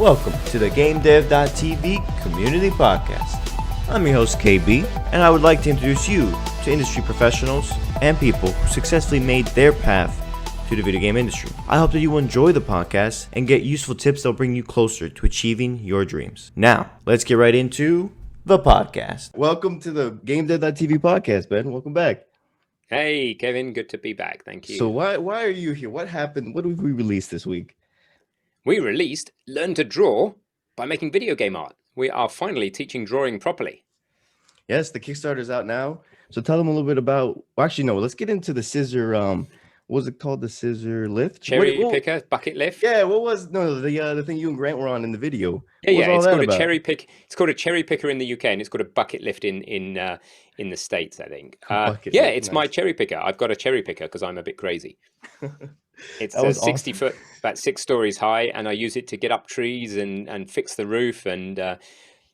Welcome to the GameDev.tv Community Podcast. I'm your host KB, and I would like to introduce you to industry professionals and people who successfully made their path to the video game industry. I hope that you will enjoy the podcast and get useful tips that will bring you closer to achieving your dreams. Now, let's get right into the podcast. Welcome to the GameDev.tv podcast, Ben. Welcome back. Hey, Kevin. Good to be back. Thank you. So why are you here? What happened? What did we release this week? We released Learn to Draw by making video game art. We are finally teaching drawing properly. Yes, the Kickstarter is out now. So tell them a little bit about, well, actually, no, let's get into the scissor, what was it called? The scissor lift? Cherry picker, bucket lift? Yeah, the thing you and Grant were on in the video? It's called a cherry pick. It's called a cherry picker in the UK, and it's called a bucket lift in the States, I think. It's nice. My cherry picker. I've got a cherry picker because I'm a bit crazy. It's 60 foot, about 6 stories high, and I use it to get up trees and fix the roof and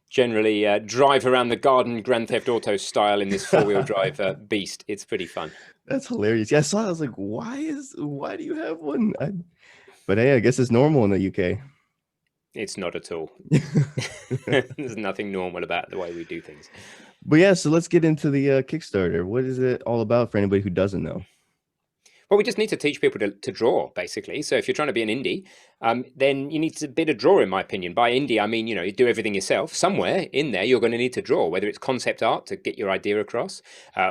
generally drive around the garden Grand Theft Auto style in this 4-wheel drive beast. It's pretty fun. That's hilarious. Yeah, I saw it. I was like, why do you have one? But hey, I guess it's normal in the UK. It's not at all. There's nothing normal about the way we do things. But yeah, so let's get into the Kickstarter. What is it all about for anybody who doesn't know? Well, we just need to teach people to draw, basically. So if you're trying to be an indie, then you need to be a drawer, in my opinion. By indie, I mean, you do everything yourself. Somewhere in there, you're going to need to draw, whether it's concept art to get your idea across,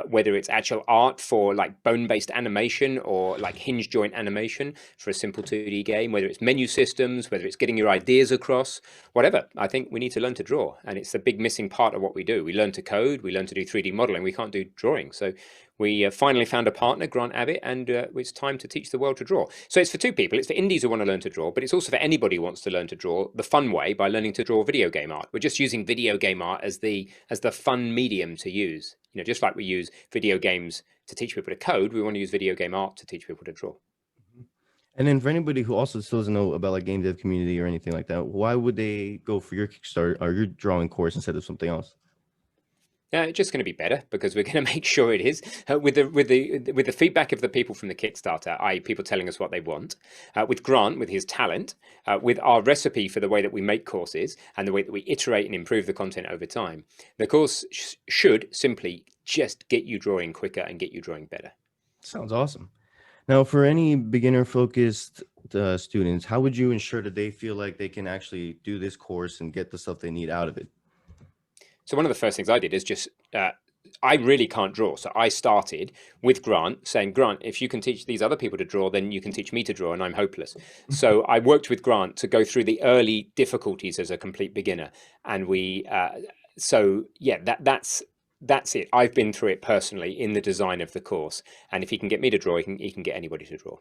whether it's actual art for like bone-based animation or like hinge joint animation for a simple 2D game, whether it's menu systems, whether it's getting your ideas across, whatever. I think we need to learn to draw. And it's the big missing part of what we do. We learn to code, we learn to do 3D modeling. We can't do drawing. So we finally found a partner, Grant Abbott, and it's time to teach the world to draw. So it's for 2 people. It's for indies who want to learn to draw, but it's also for anybody who wants to learn to draw the fun way by learning to draw video game art. We're just using video game art as the fun medium to use. Just like we use video games to teach people to code, we want to use video game art to teach people to draw. And then for anybody who also still doesn't know about like game dev community or anything like that, why would they go for your Kickstarter or your drawing course instead of something else? It's just going to be better because we're going to make sure it is with the feedback of the people from the Kickstarter, i.e. people telling us what they want, with Grant, with his talent, with our recipe for the way that we make courses and the way that we iterate and improve the content over time. The course should simply just get you drawing quicker and get you drawing better. Sounds awesome. Now, for any beginner-focused students, how would you ensure that they feel like they can actually do this course and get the stuff they need out of it? So one of the first things I did is just, I really can't draw. So I started with Grant saying, Grant, if you can teach these other people to draw, then you can teach me to draw and I'm hopeless. So I worked with Grant to go through the early difficulties as a complete beginner. And that's it. I've been through it personally in the design of the course. And if he can get me to draw, he can get anybody to draw.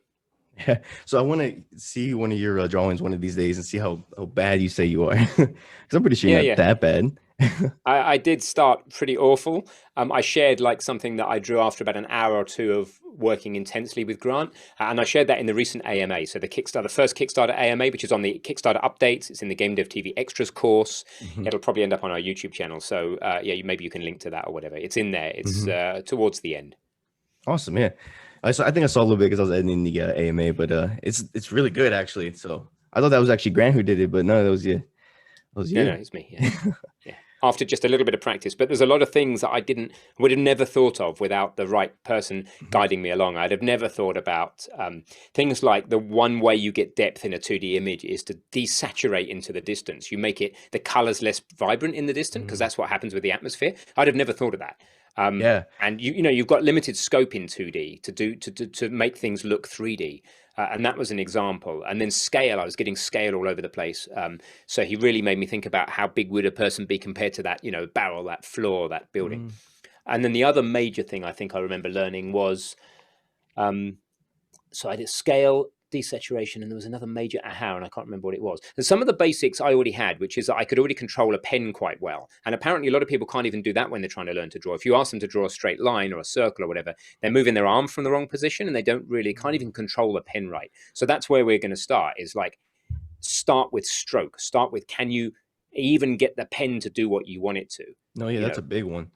Yeah. So I want to see one of your drawings one of these days and see how bad you say you are. Because I'm pretty sure you're not that bad. I did start pretty awful. I shared like something that I drew after about an hour or 2 of working intensely with Grant. And I shared that in the recent AMA. So the first Kickstarter AMA, which is on the Kickstarter updates. It's in the GameDev.tv extras course. Mm-hmm. It'll probably end up on our YouTube channel. So maybe you can link to that or whatever. It's in there. It's towards the end. Awesome. Yeah. I think I saw a little bit because I was editing the AMA, but it's really good actually. So I thought that was actually Grant who did it, but no, that was you. No, it's me. Yeah. Yeah. After just a little bit of practice, but there's a lot of things that I would have never thought of without the right person guiding me along. I'd have never thought about things like the one way you get depth in a 2D image is to desaturate into the distance. You make the colors less vibrant in the distance because that's what happens with the atmosphere. I'd have never thought of that. And you've got limited scope in 2D to make things look 3D. And that was an example. And then scale, I was getting scale all over the place. So he really made me think about how big would a person be compared to that, barrel, that floor, that building. And then the other major thing I think I remember learning was, so I did scale, desaturation, and there was another major aha, and I can't remember what it was. And some of the basics I already had, which is that I could already control a pen quite well. And apparently a lot of people can't even do that when they're trying to learn to draw. If you ask them to draw a straight line or a circle or whatever, they're moving their arm from the wrong position and they can't even control the pen right. So that's where we're going to start, is like, start with stroke. Start with, can you even get the pen to do what you want it to? No, yeah, that's a big one.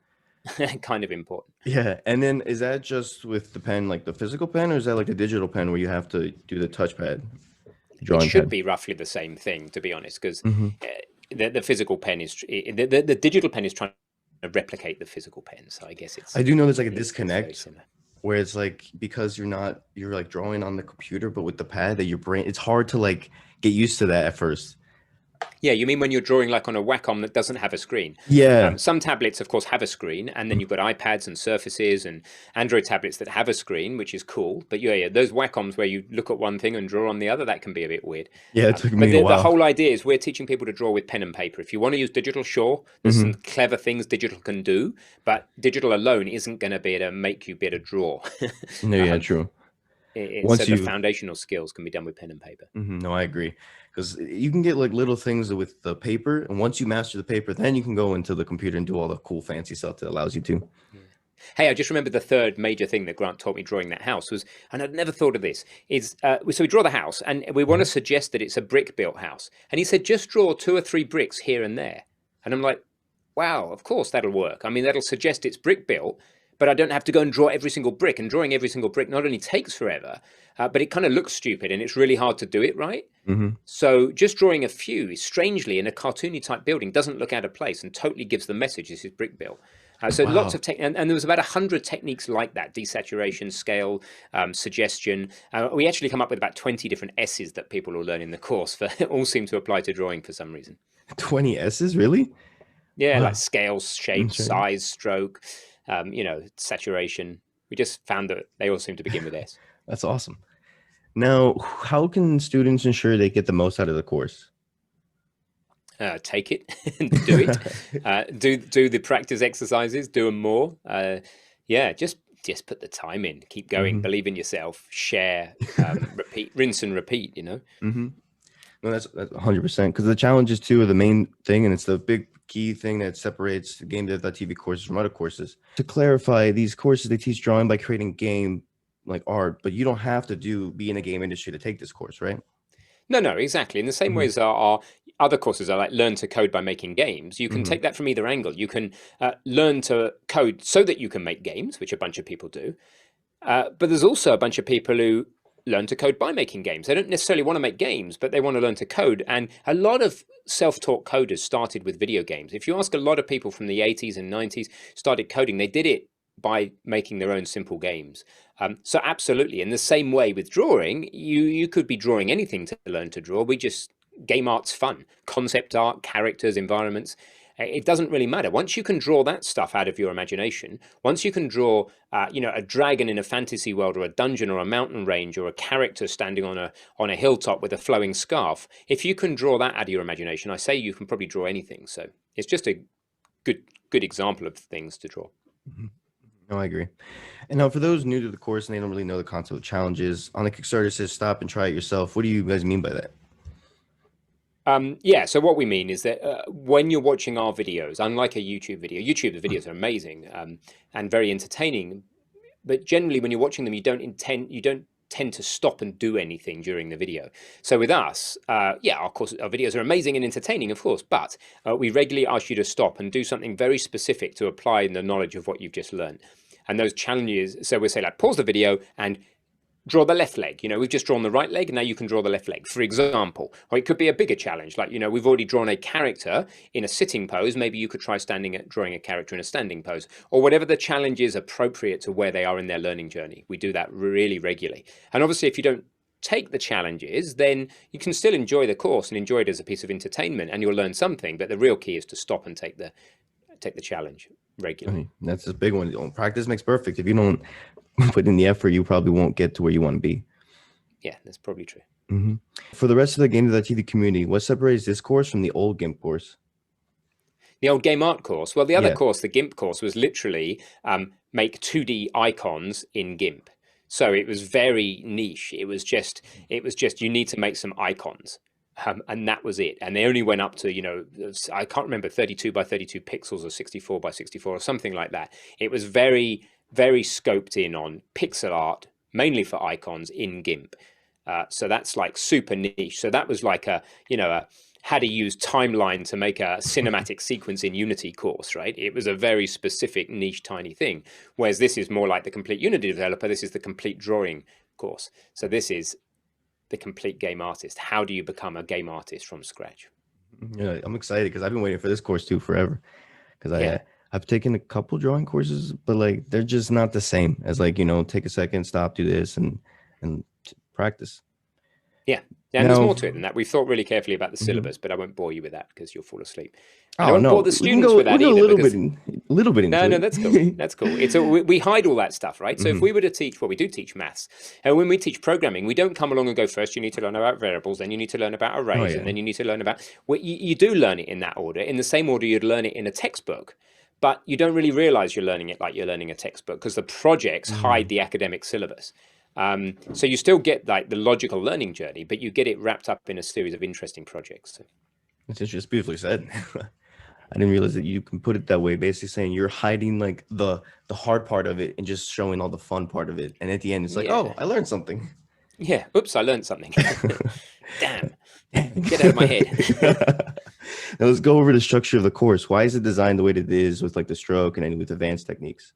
Kind of important. Yeah. And then is that just with the pen, like the physical pen, or is that like a digital pen where you have to do the touchpad? It drawing should pad. be roughly the same thing, to be honest, because Hmm. the physical pen is the digital pen is trying to replicate the physical pen. So I guess I do know there's like a it's very disconnect similar. where it's like because you're like drawing on the computer, but with the pad that your brain, it's hard to like get used to that at first. Yeah, you mean when you're drawing like on a Wacom that doesn't have a screen? Yeah. Some tablets, of course, have a screen, and then you've got iPads and Surfaces and Android tablets that have a screen, which is cool. But yeah, those Wacoms where you look at one thing and draw on the other, that can be a bit weird. Yeah, it took But me a the while. whole idea is we're teaching people to draw with pen and paper. If you want to use digital, sure, there's some Hmm. clever things digital can do, but digital alone isn't going to be able to make you be able to draw. No, yeah, um, true. so Once the you, foundational skills can be done with pen and paper. no, I agree. Because you can get like little things with the paper, and once you master the paper, then you can go into the computer and do all the cool fancy stuff that allows you to. Yeah. Hey, I just remembered the third major thing that Grant taught me drawing that house was, and I'd never thought of this, is so we draw the house and we want to Mhm. suggest that it's a brick built house. And he said, just draw 2 or 3 bricks here and there. And I'm like, wow, of course that'll work. I mean, that'll suggest it's brick built, but I don't have to go and draw every single brick. And drawing every single brick not only takes forever, but it kind of looks stupid and it's really hard to do it right. Mhm. So just drawing a few, strangely, in a cartoony type building doesn't look out of place and totally gives the message this is brick built. So lots Wow. of tech, and there was about 100 techniques like that: desaturation, scale, suggestion. We actually come up with about 20 different S's that people will learn in the course. For all seem to apply to drawing for some reason. 20 S's, really? Yeah, like Wow. scale, shape, Okay. size, stroke, saturation. We just found that they all seem to begin with S. That's awesome. Now, how can students ensure they get the most out of the course? Take it, do it, do the practice exercises, do them more. Yeah, just put the time in, keep going, Hmm. believe in yourself, share, repeat, rinse and repeat. Hmm. No, that's 100%. Because the challenges too are the main thing, and it's the big key thing that separates GameDev.tv courses from other courses. To clarify, these courses they teach drawing by creating game like art, but you don't have to be in the game industry to take this course, right? No, exactly. In the same way Hmm. as our other courses are like learn to code by making games, you can Hmm. take that from either angle. You can learn to code so that you can make games, which a bunch of people do. But there's also a bunch of people who learn to code by making games. They don't necessarily want to make games, but they want to learn to code. And a lot of self-taught coders started with video games. If you ask a lot of people from the 80s and 90s started coding, they did it by making their own simple games. So absolutely, in the same way with drawing, you could be drawing anything to learn to draw. Game art's fun. Concept art, characters, environments. It doesn't really matter. Once you can draw that stuff out of your imagination, once you can draw, a dragon in a fantasy world, or a dungeon, or a mountain range, or a character standing on a hilltop with a flowing scarf, if you can draw that out of your imagination, I say you can probably draw anything. So it's just a good example of things to draw. Hmm. No, I agree. And now, for those new to the course and they don't really know the concept of challenges, on the Kickstarter it says stop and try it yourself. What do you guys mean by that? Yeah, so what we mean is that when you're watching our videos, unlike a YouTube video, YouTube's videos are amazing and very entertaining, but generally when you're watching them, you don't tend to stop and do anything during the video. So with us, yeah, of course, our videos are amazing and entertaining, of course, but we regularly ask you to stop and do something very specific to apply the knowledge of what you've just learned. And those challenges, so we'll say like pause the video and draw the left leg. We've just drawn the right leg, now you can draw the left leg, for example. Or it could be a bigger challenge, like, we've already drawn a character in a sitting pose. Maybe you could try drawing a character in a standing pose, or whatever the challenge is appropriate to where they are in their learning journey. We do that really regularly. And obviously, if you don't take the challenges, then you can still enjoy the course and enjoy it as a piece of entertainment, and you'll learn something. But the real key is to stop and take the challenge regularly. That's a big one. Practice makes perfect. If you don't put in the effort, you probably won't get to where you want to be. Yeah, that's probably true. Hmm. For the rest of the GameDev.tv community, what separates this course from the old GIMP course? The old game art course. Well, the other Yeah. course, the GIMP course, was literally make 2D icons in GIMP. So it was very niche. It was just you need to make some icons. And that was it. And they only went up to, I can't remember, 32 by 32 pixels or 64 by 64 or something like that. It was very, very scoped in on pixel art, mainly for icons in GIMP. So that's like super niche. So that was like a how to use timeline to make a cinematic sequence in Unity course, right? It was a very specific niche, tiny thing. Whereas this is more like the complete Unity developer. This is the complete drawing course. So this is the complete game artist. How do you become a game artist from scratch? Yeah, I'm excited because I've been waiting for this course too forever. Because Yeah. I've taken a couple drawing courses, but like they're just not the same as like, take a second, stop, do this, and practice. Yeah. And there's Now, more to it than that. We've thought really carefully about the mhm. syllabus, but I won't bore you with that because you'll fall asleep. And I Oh won't bore no, the we can students go with we that can go either because a little bit no, into no, it. that's cool. That's cool. We hide all that stuff, right? So if Hmm. we were to teach, well, we do teach maths, and when we teach programming, we don't come along and go first. You need to learn about variables, then you need to learn about Oh arrays, and yeah. then you need to learn about. Well, you do learn it in that order, in the same order you'd learn it in a textbook, but you don't really realize you're learning it like you're learning a textbook because the projects hide Mm. the academic syllabus. So you still get like the logical learning journey, but you get it wrapped up in a series of interesting projects. So, It's just beautifully said. I didn't realize that you can put it that way, basically saying you're hiding like the hard part of it and just showing all the fun part of it. And at the end, it's like, oh, yeah, I learned something. yeah. Oops, I learned something. Damn, Dang. get out of my head. Now let's go over the structure of the course. Why is it designed the way that it is with like the stroke and then with advanced techniques?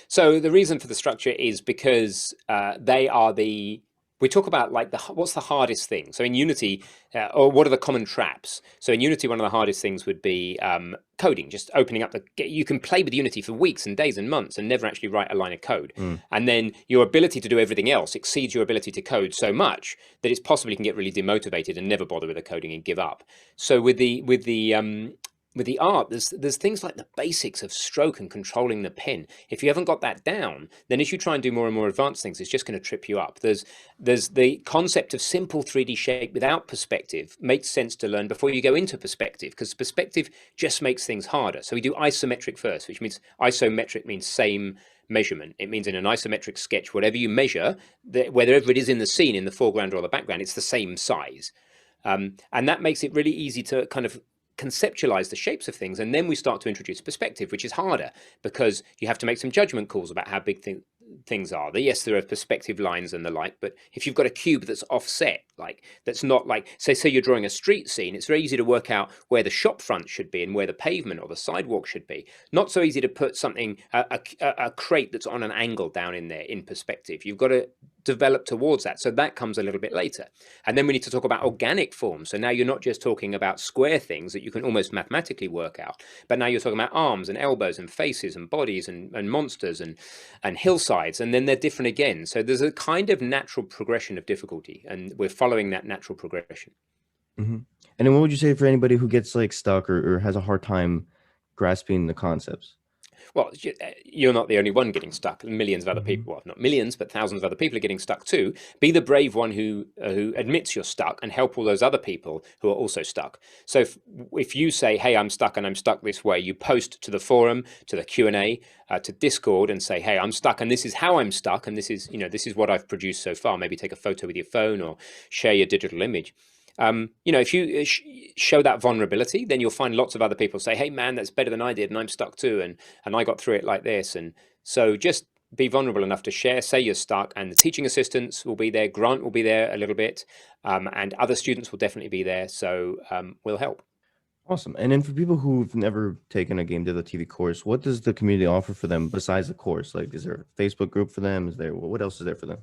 So the reason for the structure is because they are the we talk about like what's the hardest thing. So in Unity, or what are the common traps? So in Unity, one of the hardest things would be coding. Just opening up you can play with Unity for weeks and days and months and never actually write a line of code. Mm. And then your ability to do everything else exceeds your ability to code so much that it's possible you can get really demotivated and never bother with the coding and give up. So with the art, there's things like the basics of stroke and controlling the pen. If you haven't got that down, then as you try and do more and more advanced things, it's just going to trip you up. There's the concept of simple 3D shape without perspective makes sense to learn before you go into perspective, because perspective just makes things harder. So we do isometric first, which means isometric means same measurement. It means in an isometric sketch, whatever you measure, wherever it is in the scene, in the foreground or the background, it's the same size. And that makes it really easy to kind of conceptualize the shapes of things, and then we start to introduce perspective, which is harder because you have to make some judgment calls about how big things are. Yes, there are perspective lines and the like, but if you've got a cube that's offset, like that's not like say you're drawing a street scene, it's very easy to work out where the shop front should be and where the pavement or the sidewalk should be. Not so easy to put something a crate that's on an angle down in there in perspective. You've got to develop towards that, so that comes a little bit later. And then we need to talk about organic forms. So now you're not just talking about square things that you can almost mathematically work out, but now you're talking about arms and elbows and faces and bodies and monsters and hillsides, and then they're different again. So there's a kind of natural progression of difficulty, and we're following that natural progression. Hmm. And then what would you say for anybody who gets like stuck or has a hard time grasping the concepts? Well, you're not the only one getting stuck. Millions of other Hmm. people, well, not millions, but thousands of other people are getting stuck too. Be the brave one who admits you're stuck and help all those other people who are also stuck. So if you say, hey, I'm stuck and I'm stuck this way, you post to the forum, to the Q&A, to Discord and say, hey, I'm stuck and this is how I'm stuck. And this is what I've produced so far. Maybe take a photo with your phone or share your digital image. If you show that vulnerability, then you'll find lots of other people say, hey man, that's better than I did and I'm stuck too, and I got through it like this. And so just be vulnerable enough to share, say you're stuck, and the teaching assistants will be there, Grant will be there a little bit, and other students will definitely be there, so we'll help. Awesome. And then for people who've never taken a GameDev.tv course, what does the community offer for them besides the course? Like, is there a Facebook group for them? What else is there for them?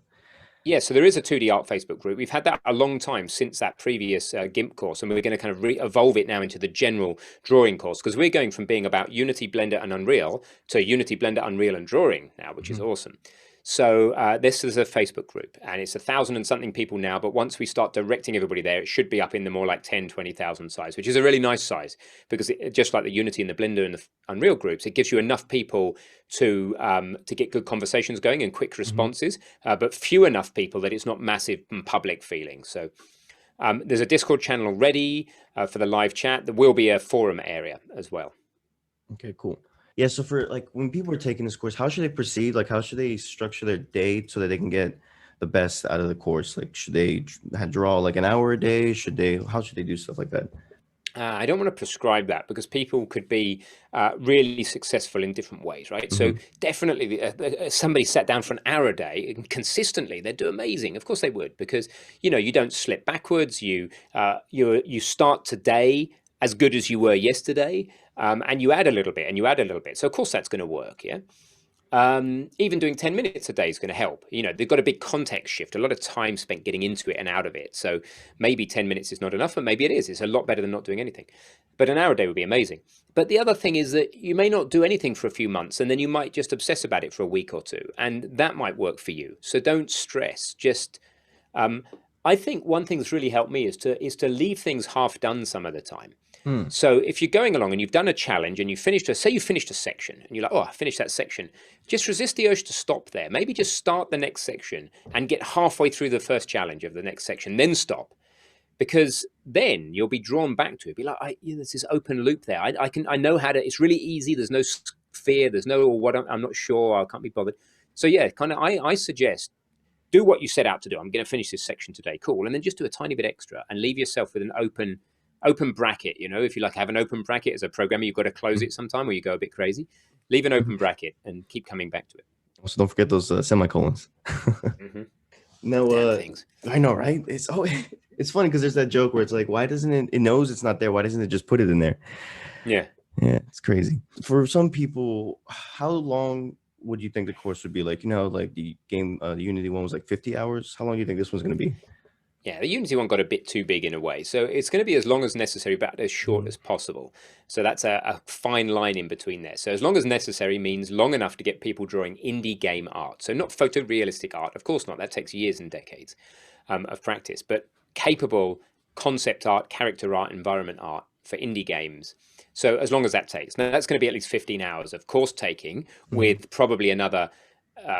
Yeah, so there is a 2D art Facebook group. We've had that a long time since that previous GIMP course, and we're going to kind of evolve it now into the general drawing course, because we're going from being about Unity, Blender, and Unreal to Unity, Blender, Unreal, and drawing now, which is awesome. So this is a Facebook group, and it's 1,000 and something people now, but once we start directing everybody there, it should be up in the more like 10, 20,000 size, which is a really nice size, because just like the Unity and the Blender and the Unreal groups, it gives you enough people to get good conversations going and quick responses, but few enough people that it's not massive and public feeling. So there's a Discord channel already for the live chat. There will be a forum area as well. Okay, cool. Yeah, so for like when people are taking this course, how should they proceed? Like, how should they structure their day so that they can get the best out of the course? Like, should they draw like an hour a day? How should they do stuff like that? I don't want to prescribe that because people could be really successful in different ways, right? So definitely, somebody sat down for an hour a day and consistently, they'd do amazing. Of course they would, because you don't slip backwards. You start today as good as you were yesterday, and you add a little bit and you add a little bit. So of course that's going to work, yeah. Even doing 10 minutes a day is going to help. You know, they've got a big context shift, a lot of time spent getting into it and out of it. So maybe 10 minutes is not enough, but maybe it is. It's a lot better than not doing anything. But an hour a day would be amazing. But the other thing is that you may not do anything for a few months, and then you might just obsess about it for a week or two, and that might work for you. So don't stress. Just um, I think one thing that's really helped me is to leave things half done some of the time. Hmm. So if you're going along and you've done a challenge and say you finished a section and you're like, oh, I finished that section, just resist the urge to stop there. Maybe just start the next section and get halfway through the first challenge of the next section, then stop. Because then you'll be drawn back to it. Be like, there's this open loop there. I know how to. It's really easy. There's no fear. There's no I'm not sure. I can't be bothered. So yeah, kind of. I suggest do what you set out to do. I'm going to finish this section today. Cool. And then just do a tiny bit extra and leave yourself with an open bracket. You know, if you like have an open bracket as a programmer, you've got to close it sometime or you go a bit crazy. Leave an open bracket and keep coming back to it. Also, don't forget those semicolons. Mm-hmm. No, things. I know, right? It's funny because there's that joke where it's like, why doesn't it knows it's not there? Why doesn't it just put it in there? Yeah. Yeah, it's crazy. For some people, how long would you think the course would be? Like, you know, like the Unity one was like 50 hours. How long do you think this one's going to be? Yeah, the Unity one got a bit too big in a way. So it's going to be as long as necessary, but as short as possible. So that's a fine line in between there. So as long as necessary means long enough to get people drawing indie game art. So not photorealistic art. Of course not. That takes years and decades of practice. But capable concept art, character art, environment art for indie games. So as long as that takes. Now, that's going to be at least 15 hours of course taking with probably another...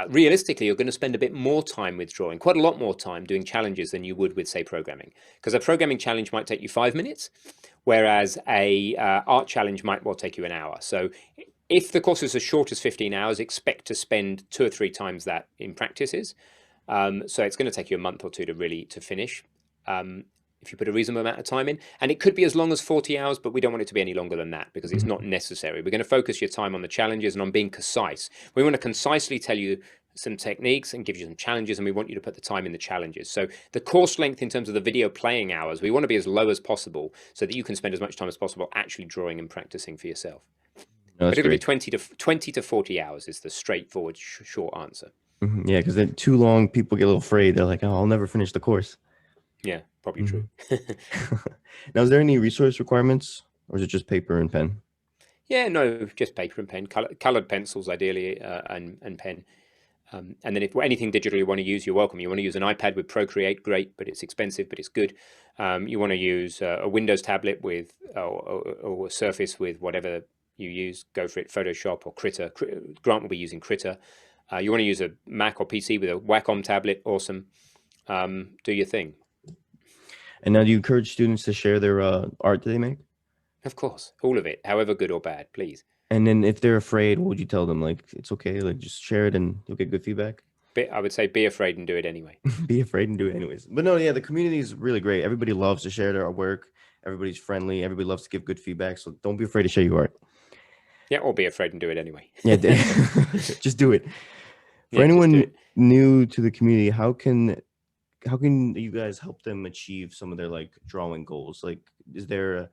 realistically, you're going to spend a bit more time with drawing, quite a lot more time doing challenges than you would with, say, programming. Because a programming challenge might take you 5 minutes, whereas a art challenge might well take you an hour. So if the course is as short as 15 hours, expect to spend 2 or 3 times that in practices. So it's going to take you a month or two to finish. If you put a reasonable amount of time in, and it could be as long as 40 hours, but we don't want it to be any longer than that because it's not necessary. We're going to focus your time on the challenges and on being concise. We want to concisely tell you some techniques and give you some challenges, and we want you to put the time in the challenges. So the course length in terms of the video playing hours, we want to be as low as possible so that you can spend as much time as possible actually drawing and practicing for yourself. But it'll be 20 to 40 hours is the straightforward short answer. Yeah, because they're too long. People get a little afraid. They're like, oh, I'll never finish the course. Yeah, probably true. Now, is there any resource requirements, or is it just paper and pen? Yeah, no, just paper and pen, colored pencils ideally, and pen. And then if anything digital you want to use, you're welcome. You want to use an iPad with Procreate, great, but it's expensive, but it's good. You want to use a Windows tablet with or a Surface with whatever you use, go for it, Photoshop or Critter. Grant will be using Critter. You want to use a Mac or PC with a Wacom tablet, awesome. Do your thing. And now, do you encourage students to share their art that they make? Of course, all of it, however good or bad, please. And then if they're afraid, what would you tell them? Like, it's okay, like just share it and you'll get good feedback? I would say be afraid and do it anyway. Be afraid and do it anyways. But no, yeah, the community is really great. Everybody loves to share their work. Everybody's friendly. Everybody loves to give good feedback. So don't be afraid to share your art. Yeah, or be afraid and do it anyway. Yeah, just do it. For anyone new to the community, how can you guys help them achieve some of their like drawing goals? Like, is the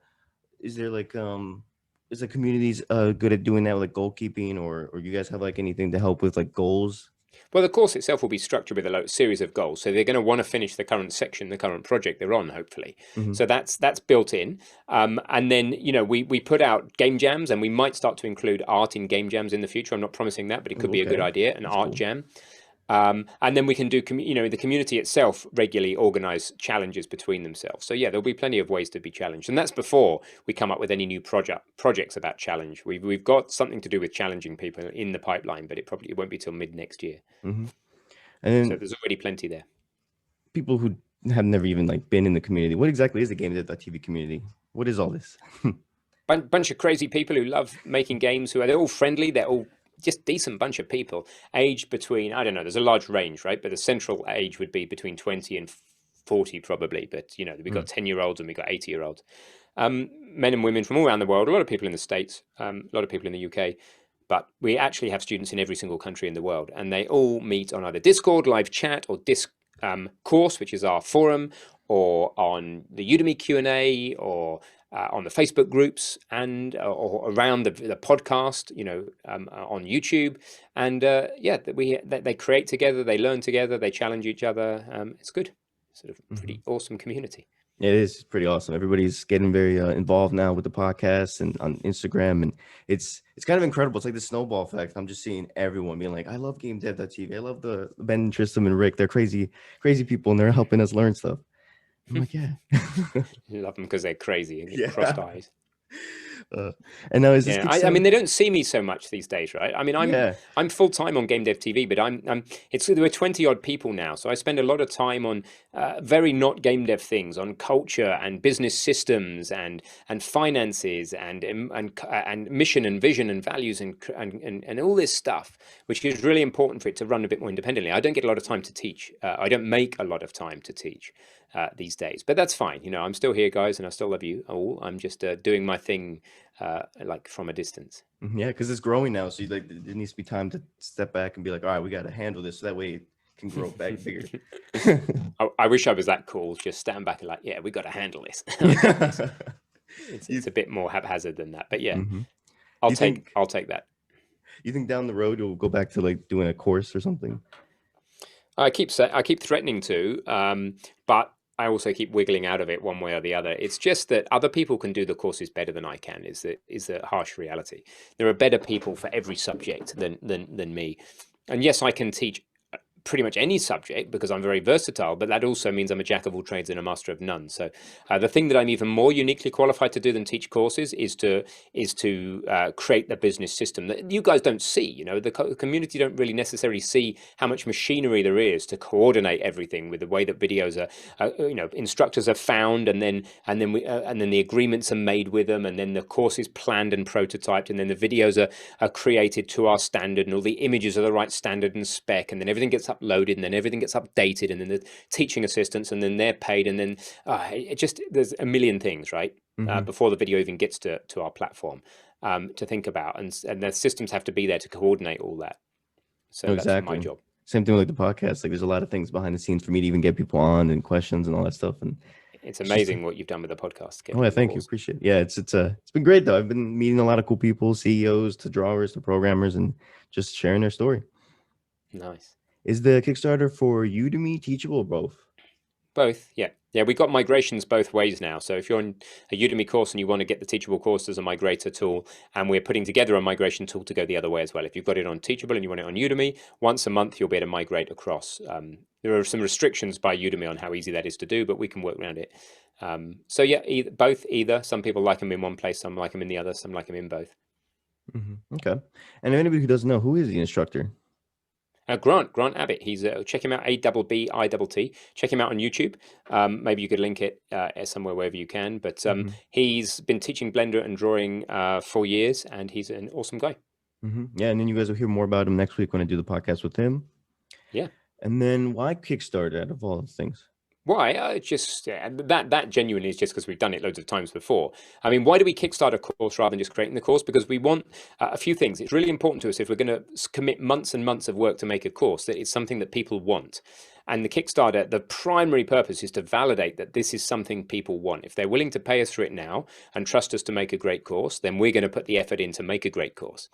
communities good at doing that, like goal keeping, or you guys have like anything to help with like goals? Well, the course itself will be structured with a series of goals. So they're going to want to finish the current section, the current project they're on, hopefully. So that's built in. And then, we put out game jams, and we might start to include art in game jams in the future. I'm not promising that, but it could be a good idea, an art jam. And then we can do, the community itself regularly organize challenges between themselves. So yeah, there'll be plenty of ways to be challenged. And that's before we come up with any new projects about challenge. We've got something to do with challenging people in the pipeline, but it won't be till mid next year. And then, so there's already plenty there. People who have never even like been in the community, what exactly is the GameDev.tv community? What is all this? Bunch of crazy people who love making games, they're all friendly, they're all just decent bunch of people, aged between, I don't know, there's a large range, right? But the central age would be between 20 and 40 probably. But, we've got 10-year-olds and we've got 80-year-olds. Men and women from all around the world, a lot of people in the States, a lot of people in the UK. But we actually have students in every single country in the world. And they all meet on either Discord, live chat, or Discourse, which is our forum, or on the Udemy Q&A, or on the Facebook groups and or around the podcast, on YouTube. And yeah, that they create together, they learn together, they challenge each other. It's good, sort of pretty awesome community. It is pretty awesome. Everybody's getting very involved now with the podcast and on Instagram, and it's kind of incredible. It's like the snowball effect. I'm just seeing everyone being like, "I love GameDev.tv. I love the Ben, Tristem, and Rick. They're crazy, crazy people, and they're helping us learn stuff." I'm like, "Yeah, Love them because they're crazy and yeah." crossed eyes. Uh, and now is this Yeah, I mean, Kickstarter? they don't see me so much these days, right? I mean, Yeah. I'm full time on GameDev.tv, but there are 20 odd people now, so I spend a lot of time on very not game dev things, on culture and business systems and finances and mission and vision and values and all this stuff, which is really important for it to run a bit more independently. I don't get a lot of time to teach. I don't make a lot of time to teach these days, but that's fine. I'm still here, guys, and I still love you all. I'm just doing my thing like from a distance. Yeah, because it's growing now. So like, there needs to be time to step back and be like, all right, we got to handle this. So that way it can grow back bigger. I wish I was that cool. Just stand back and like, yeah, we got to handle this. It's a bit more haphazard than that, but yeah, I'll take that. You think down the road you'll go back to like doing a course or something? I keep threatening to, but I also keep wiggling out of it one way or the other. It's just that other people can do the courses better than I can. Is the harsh reality. There are better people for every subject than me, and yes, I can teach pretty much any subject because I'm very versatile, but that also means I'm a jack of all trades and a master of none. So the thing that I'm even more uniquely qualified to do than teach courses is to create the business system that you guys don't see. The community don't really necessarily see how much machinery there is to coordinate everything with the way that videos are. Instructors are found, and then the agreements are made with them, and then the course is planned and prototyped, and then the videos are created to our standard, and all the images are the right standard and spec, and then everything gets uploaded, and then everything gets updated, and then the teaching assistants, and then they're paid, and then there's a million things, right? Before the video even gets to our platform to think about, and the systems have to be there to coordinate all that. So that's my job. Same thing with like the podcast. Like there's a lot of things behind the scenes for me to even get people on and questions and all that stuff. And it's amazing what you've done with the podcast. Oh yeah, thank you. Appreciate it. Yeah, it's been great though. I've been meeting a lot of cool people, CEOs to drawers to programmers, and just sharing their story. Nice. Is the Kickstarter for Udemy, Teachable, or both? Both, yeah. We got migrations both ways now. So if you're on a Udemy course and you want to get the Teachable course as a migrator tool, and we're putting together a migration tool to go the other way as well. If you've got it on Teachable and you want it on Udemy, once a month you'll be able to migrate across. There are some restrictions by Udemy on how easy that is to do, but we can work around it. So yeah, either. Some people like them in one place, some like them in the other, some like them in both. Okay. And if anybody who doesn't know, who is the instructor? Grant Abbott. He's check him out. ABBITT. Check him out on YouTube. Maybe you could link it somewhere wherever you can. But he's been teaching Blender and drawing 4 years, and he's an awesome guy. Yeah, and then you guys will hear more about him next week when I do the podcast with him. Yeah. And then why Kickstarter out of all those things? Why? Just that genuinely is just because we've done it loads of times before. I mean, why do we kickstart a course rather than just creating the course? Because we want a few things. It's really important to us if we're going to commit months and months of work to make a course that it's something that people want. And the Kickstarter, the primary purpose is to validate that this is something people want. If they're willing to pay us for it now and trust us to make a great course, then we're going to put the effort in to make a great course.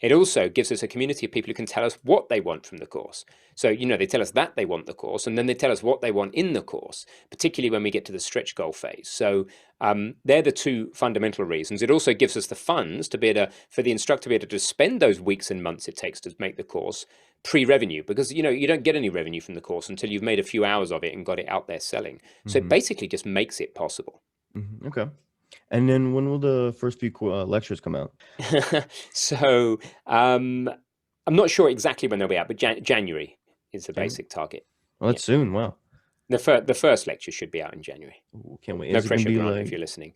It also gives us a community of people who can tell us what they want from the course. So, they tell us that they want the course, and then they tell us what they want in the course, particularly when we get to the stretch goal phase. So they're the two fundamental reasons. It also gives us the funds to for the instructor to be able to spend those weeks and months it takes to make the course pre-revenue, because, you don't get any revenue from the course until you've made a few hours of it and got it out there selling. So it basically just makes it possible. Okay. And then when will the first few lectures come out? So I'm not sure exactly when they'll be out, but January is the basic target. Well, that's soon. Wow. The first lecture should be out in January. Ooh, can't wait. No pressure, Grant, if you're listening.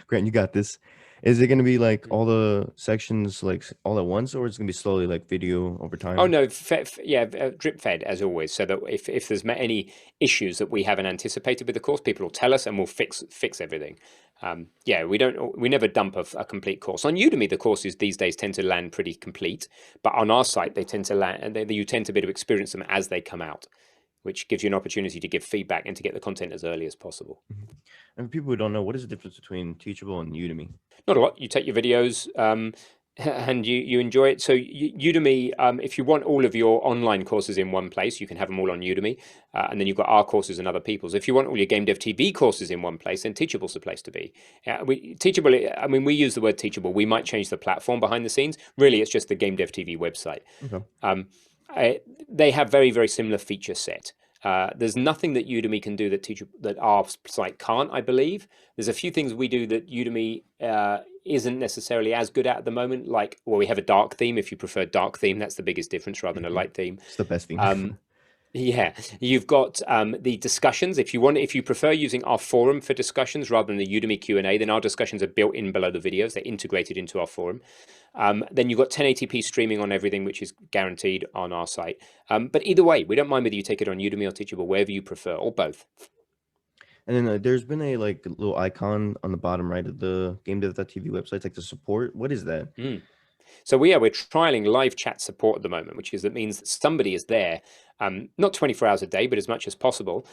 Grant, you got this. Is it going to be like all the sections like all at once, or is it going to be slowly like video over time? Oh no, drip fed as always. So that if there's any issues that we haven't anticipated with the course, people will tell us and we'll fix everything. We never dump a complete course. On Udemy, the courses these days tend to land pretty complete, but on our site they tend to land, and you tend to be able to experience them as they come out. which gives you an opportunity to give feedback and to get the content as early as possible. And for people who don't know, what is the difference between Teachable and Udemy? Not a lot. You take your videos and you enjoy it. So Udemy, if you want all of your online courses in one place, you can have them all on Udemy. And then you've got our courses and other people's. If you want all your GameDev.tv courses in one place, then Teachable's the place to be. Teachable, I mean, we use the word Teachable. We might change the platform behind the scenes. Really, it's just the GameDev.tv website. Okay. They have very, very similar feature set. There's nothing that Udemy can do that our site can't, I believe. There's a few things we do that Udemy isn't necessarily as good at the moment. Like, well, we have a dark theme. If you prefer dark theme, that's the biggest difference rather than a light theme. It's the best theme. Yeah, you've got the discussions. If you prefer using our forum for discussions rather than the Udemy Q&A, then our discussions are built in below the videos. They're integrated into our forum. Then you've got 1080p streaming on everything, which is guaranteed on our site. But either way, we don't mind whether you take it on Udemy or Teachable, wherever you prefer, or both. And then there's been a little icon on the bottom right of the GameDev.tv website, like the support. What is that? So we're trialing live chat support at the moment, that means that somebody is there, not 24 hours a day, but as much as possible,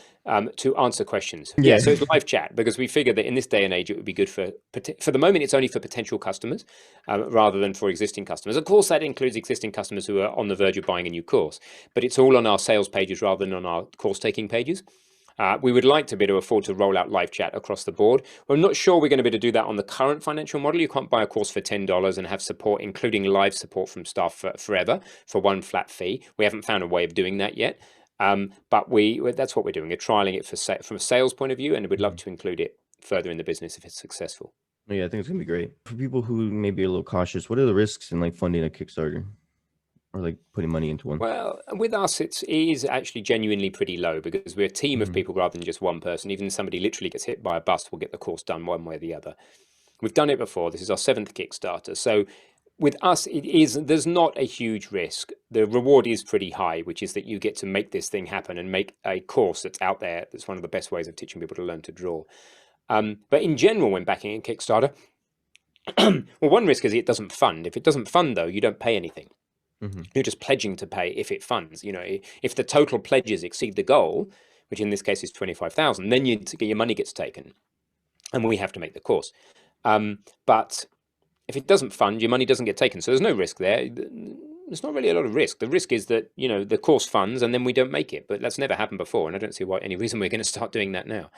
to answer questions. Yeah, so it's live chat because we figured that in this day and age, it would be good for the moment, it's only for potential customers rather than for existing customers. Of course, that includes existing customers who are on the verge of buying a new course, but it's all on our sales pages rather than on our course taking pages. We would like to be able to afford to roll out live chat across the board. We're not sure we're going to be able to do that on the current financial model. You can't buy a course for $10 and have support, including live support from staff forever for one flat fee. We haven't found a way of doing that yet. But that's what we're doing. We're trialing it from a sales point of view, and we'd love to include it further in the business if it's successful. Yeah, I think it's going to be great. For people who may be a little cautious, what are the risks in funding a Kickstarter? Or putting money into one? Well, with us, it is actually genuinely pretty low because we're a team of people rather than just one person. Even if somebody literally gets hit by a bus, we'll get the course done one way or the other. We've done it before. This is our 7th Kickstarter. So with us, there's not a huge risk. The reward is pretty high, which is that you get to make this thing happen and make a course that's out there. That's one of the best ways of teaching people to learn to draw. But in general, when backing a Kickstarter, well, one risk is it doesn't fund. If it doesn't fund, though, you don't pay anything. You're just pledging to pay if it funds. If the total pledges exceed the goal, which in this case is 25,000, then your money gets taken, and we have to make the course. But if it doesn't fund, your money doesn't get taken. So there's no risk there. There's not really a lot of risk. The risk is that the course funds and then we don't make it. But that's never happened before, and I don't see any reason we're going to start doing that now.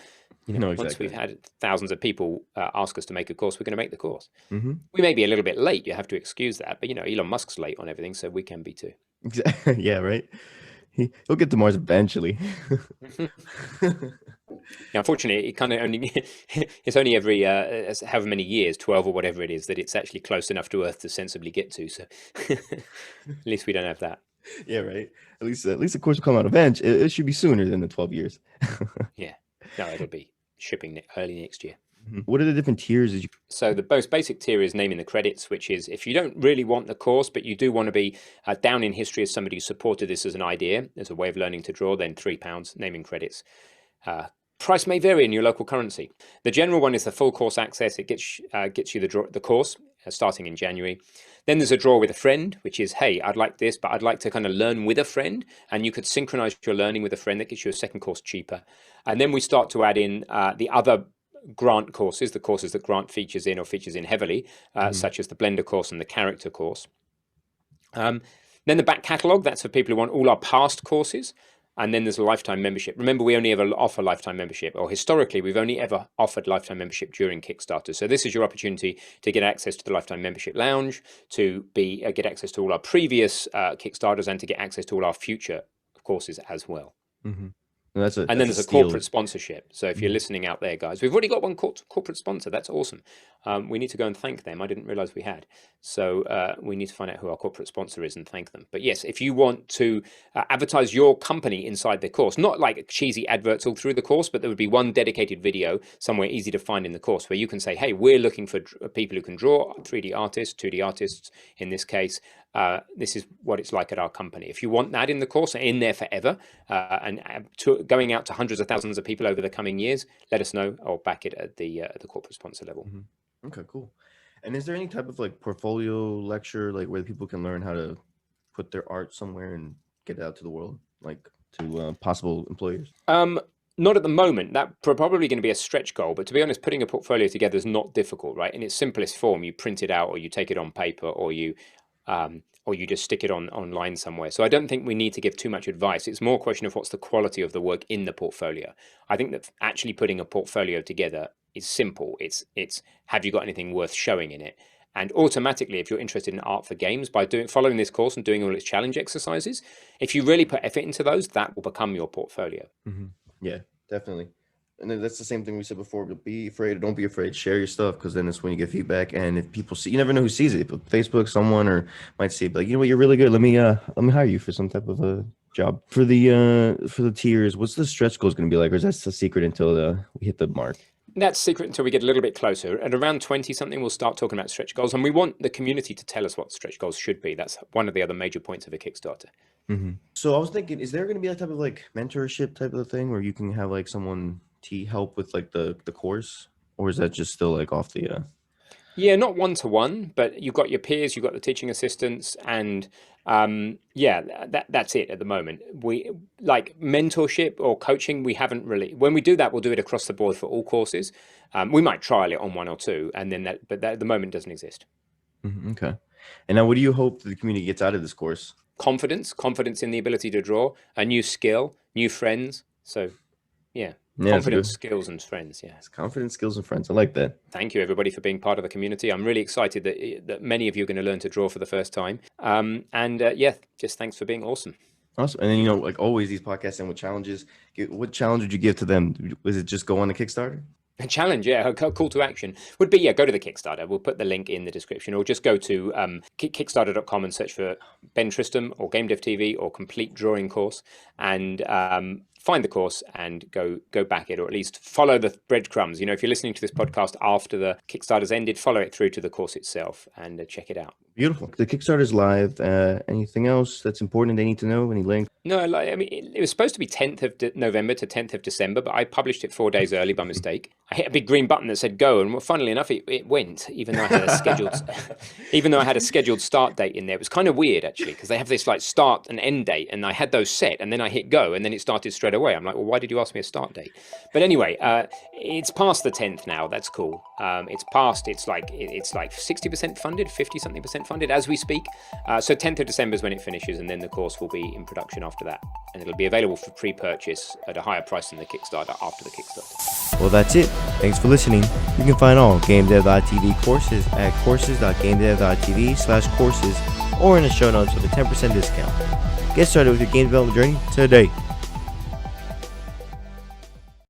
No, Once exactly. we've had thousands of people ask us to make a course, we're going to make the course. Mm-hmm. We may be a little bit late. You have to excuse that. But Elon Musk's late on everything, so we can be too. Yeah, right. He'll get to Mars eventually. Yeah, unfortunately, it kind of it's only every however many years, 12 or whatever it is, that it's actually close enough to Earth to sensibly get to. So at least we don't have that. Yeah, right. At least the course will come out eventually. It should be sooner than the 12 years. Yeah, no, it'll be shipping early next year. What are the different tiers? So the most basic tier is naming the credits, which is if you don't really want the course, but you do want to be down in history as somebody who supported this as an idea, as a way of learning to draw, then £3 naming credits. Price may vary in your local currency. The general one is the full course access. It gets you the course starting in January. Then there's a draw with a friend, which is, hey, I'd like this, but I'd like to kind of learn with a friend. And you could synchronize your learning with a friend. That gets you a second course cheaper. And then we start to add in the other grant courses, the courses that grant features in heavily, such as the Blender course and the character course. Then the back catalogue, that's for people who want all our past courses. And then there's a lifetime membership. Remember, we only ever offer lifetime membership, or historically, we've only ever offered lifetime membership during Kickstarter. So this is your opportunity to get access to the Lifetime Membership Lounge, to get access to all our previous Kickstarters, and to get access to all our future courses as well. And then there's a corporate sponsorship. So if you're listening out there, guys, we've already got one corporate sponsor. That's awesome. We need to go and thank them. I didn't realize we had. So we need to find out who our corporate sponsor is and thank them. But yes, if you want to advertise your company inside the course, not like cheesy adverts all through the course, but there would be one dedicated video somewhere easy to find in the course where you can say, hey, we're looking for people who can draw, 3D artists, 2D artists in this case. This is what it's like at our company. If you want that in the course, in there forever, and going out to hundreds of thousands of people over the coming years, let us know. I'll back it at the corporate sponsor level. Okay, cool. And is there any type of portfolio lecture, where people can learn how to put their art somewhere and get it out to the world? to possible employers? Not at the moment. That's probably going to be a stretch goal. But to be honest, putting a portfolio together is not difficult, right? In its simplest form, you print it out, or you take it on paper, or you just stick it online somewhere. So I don't think we need to give too much advice. It's more a question of what's the quality of the work in the portfolio. I think that actually putting a portfolio together is simple. It's have you got anything worth showing in it? And automatically, if you're interested in art for games, by following this course and doing all its challenge exercises, if you really put effort into those, that will become your portfolio. Mm-hmm. Yeah, definitely. And then that's the same thing we said before. But be afraid, or don't be afraid. Share your stuff, because then it's when you get feedback. And if people see, you never know who sees it. If Facebook, someone, or might see it, like, you know what, you're really good. Let me hire you for some type of a job. For the tiers, what's the stretch goal going to be like, or is that the secret until we hit the mark? That's secret until we get a little bit closer. At around 20 something, we'll start talking about stretch goals, and we want the community to tell us what stretch goals should be. That's one of the other major points of a Kickstarter. Mm-hmm. So I was thinking, is there going to be a type of like mentorship type of a thing where you can have like someone help with like the course, or is that just still like off the Yeah, not one-to-one, but you've got your peers, you've got the teaching assistants, and that's it at the moment. We like mentorship or coaching, we haven't really. When we do that, we'll do it across the board for all courses. We might trial it on one or two, and then that at the moment doesn't exist. Mm-hmm. Okay. And now, what do you hope the community gets out of this course? Confidence in the ability to draw, a new skill, new friends. So, yeah, confidence, skills, and friends. Yeah, it's confidence, skills, and friends. I like that. Thank you, everybody, for being part of the community. I'm really excited that many of you are going to learn to draw for the first time. Just thanks for being awesome. Awesome. And then, like always, these podcasts end with challenges. What challenge would you give to them? Was it just go on the Kickstarter? A challenge, yeah, a call to action would be, go to the Kickstarter. We'll put the link in the description, or just go to Kickstarter.com and search for Ben Tristem or GameDev.tv or Complete Drawing Course, and find the course and go back it, or at least follow the breadcrumbs. If you're listening to this podcast after the Kickstarter's ended, follow it through to the course itself and check it out. Beautiful. The Kickstarter's live. Anything else that's important they need to know? Any links? No, it was supposed to be 10th of November to 10th of December, but I published it 4 days early by mistake. I hit a big green button that said go, and funnily enough, it went, even though I had a scheduled start date in there. It was kind of weird, actually, because they have this like start and end date, and I had those set, and then I hit go, and then it started straight away. I'm like, well, why did you ask me a start date? But anyway, it's past the 10th now. That's cool. It's past. It's like 60% funded, 50-something% funded as we speak. So 10th of December is when it finishes, and then the course will be in production after that, and it'll be available for pre-purchase at a higher price than the Kickstarter after the Kickstarter. Well, that's it. Thanks for listening. You can find all GameDev.tv courses at courses.GameDev.tv/courses, or in the show notes with a 10% discount. Get started with your game development journey today.